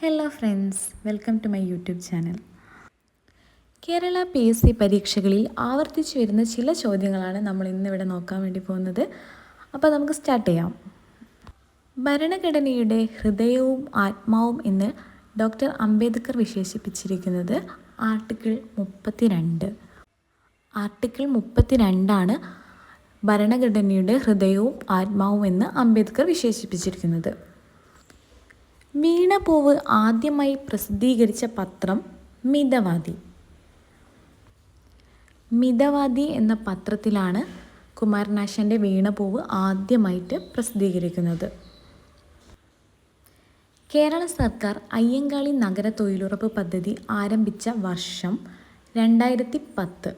Hello friends, welcome to my YouTube channel. Kerala PSC പരീക്ഷകളിൽ ആവർത്തിച്ചു വരുന്ന ചില ചോദ്യങ്ങളാണ് നമ്മൾ ഇന്നിവിടെ നോക്കാൻ വേണ്ടി പോകുന്നത്. അപ്പോൾ നമുക്ക് സ്റ്റാർട്ട് ചെയ്യാം. ഭരണഘടനയുടെ ഹൃദയവും ആത്മാവും എന്ന് ഡോക്ടർ അംബേദ്കർ വിശേഷിപ്പിച്ചിരിക്കുന്നത് ആർട്ടിക്കിൾ 32. ആർട്ടിക്കിൾ 32 ഭരണഘടനയുടെ ഹൃദയവും ആത്മാവും എന്ന് അംബേദ്കർ വിശേഷിപ്പിച്ചിരിക്കുന്നത്. വീണപൂവ് ആദ്യമായി പ്രസിദ്ധീകരിച്ച പത്രം മിതവാദി. മിതവാദി എന്ന പത്രത്തിലാണ് കുമാരനാശാൻ്റെ വീണപൂവ് ആദ്യമായിട്ട് പ്രസിദ്ധീകരിക്കുന്നത്. കേരള സർക്കാർ അയ്യങ്കാളി നഗര തൊഴിലുറപ്പ് പദ്ധതി ആരംഭിച്ച വർഷം 2010.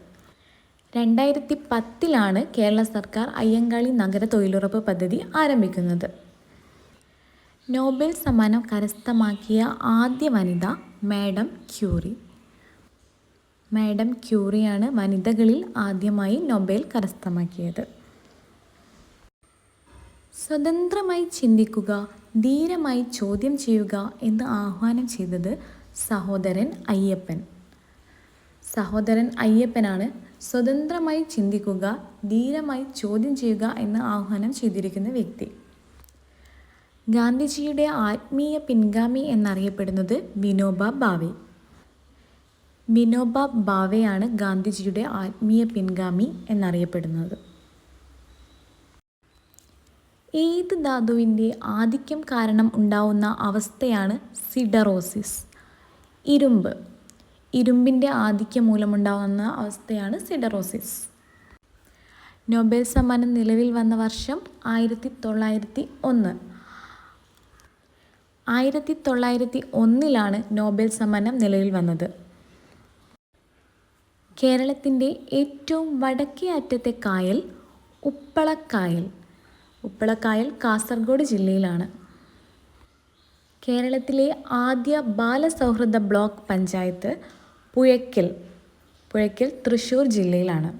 2010 കേരള സർക്കാർ അയ്യങ്കാളി നഗര തൊഴിലുറപ്പ് പദ്ധതി ആരംഭിക്കുന്നത്. നോബൽ സമ്മാനം കരസ്ഥമാക്കിയ ആദ്യ വനിത മാഡം ക്യൂറി. മാഡം ക്യൂറിയാണ് വനിതകളിൽ ആദ്യമായി നൊബേൽ കരസ്ഥമാക്കിയത്. സ്വതന്ത്രമായി ചിന്തിക്കുക, ധീരമായി ചോദ്യം ചെയ്യുക എന്ന് ആഹ്വാനം ചെയ്തത് സഹോദരൻ അയ്യപ്പൻ. സഹോദരൻ അയ്യപ്പനാണ് സ്വതന്ത്രമായി ചിന്തിക്കുക, ധീരമായി ചോദ്യം ചെയ്യുക എന്ന് ആഹ്വാനം ചെയ്തിരിക്കുന്ന വ്യക്തി. ഗാന്ധിജിയുടെ ആത്മീയ പിൻഗാമി എന്നറിയപ്പെടുന്നത് വിനോബ ഭാവെ. വിനോബ ഭാവെയാണ് ഗാന്ധിജിയുടെ ആത്മീയ പിൻഗാമി എന്നറിയപ്പെടുന്നത്. ഏത് ധാതുവിൻ്റെ ആധിക്യം കാരണം ഉണ്ടാവുന്ന അവസ്ഥയാണ് സിഡറോസിസ്? ഇരുമ്പ്. ഇരുമ്പിൻ്റെ ആധിക്യം മൂലമുണ്ടാവുന്ന അവസ്ഥയാണ് സിഡറോസിസ്. നൊബേൽ സമ്മാനം നിലവിൽ വന്ന വർഷം 1901. 1901 നോബൽ സമ്മാനം നിലവിൽ വന്നത്. കേരളത്തിൻ്റെ ഏറ്റവും വടക്കേ അറ്റത്തെ കായൽ ഉപ്പളക്കായൽ. ഉപ്പളക്കായൽ കാസർഗോഡ് ജില്ലയിലാണ്. കേരളത്തിലെ ആദ്യ ബാലസൗഹൃദ ബ്ലോക്ക് പഞ്ചായത്ത് പുഴയ്ക്കൽ. പുഴയ്ക്കൽ തൃശ്ശൂർ ജില്ലയിലാണ്.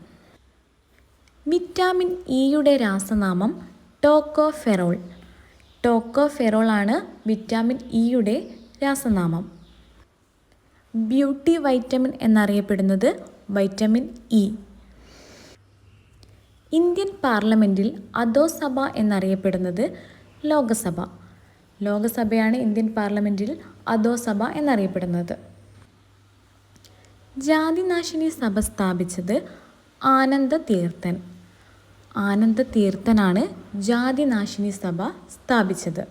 വിറ്റാമിൻ ഇയുടെ രാസനാമം ടോക്കോഫെറോൾ. ടോക്കോഫെറോൾ ആണ് വിറ്റാമിൻ ഇയുടെ രാസനാമം. ബ്യൂട്ടി വൈറ്റമിൻ എന്നറിയപ്പെടുന്നത് വൈറ്റമിൻ ഇ. ഇന്ത്യൻ പാർലമെൻറ്റിൽ അധോസഭ എന്നറിയപ്പെടുന്നത് ലോകസഭ. ലോകസഭയാണ് ഇന്ത്യൻ പാർലമെൻറ്റിൽ അധോസഭ എന്നറിയപ്പെടുന്നത്. ജാതിനാശിനി സഭ സ്ഥാപിച്ചത് ആനന്ദതീർത്ഥൻ. ആനന്ദതീർത്ഥനാണ് ജാതിനാശിനി സഭ സ്ഥാപിച്ചത്.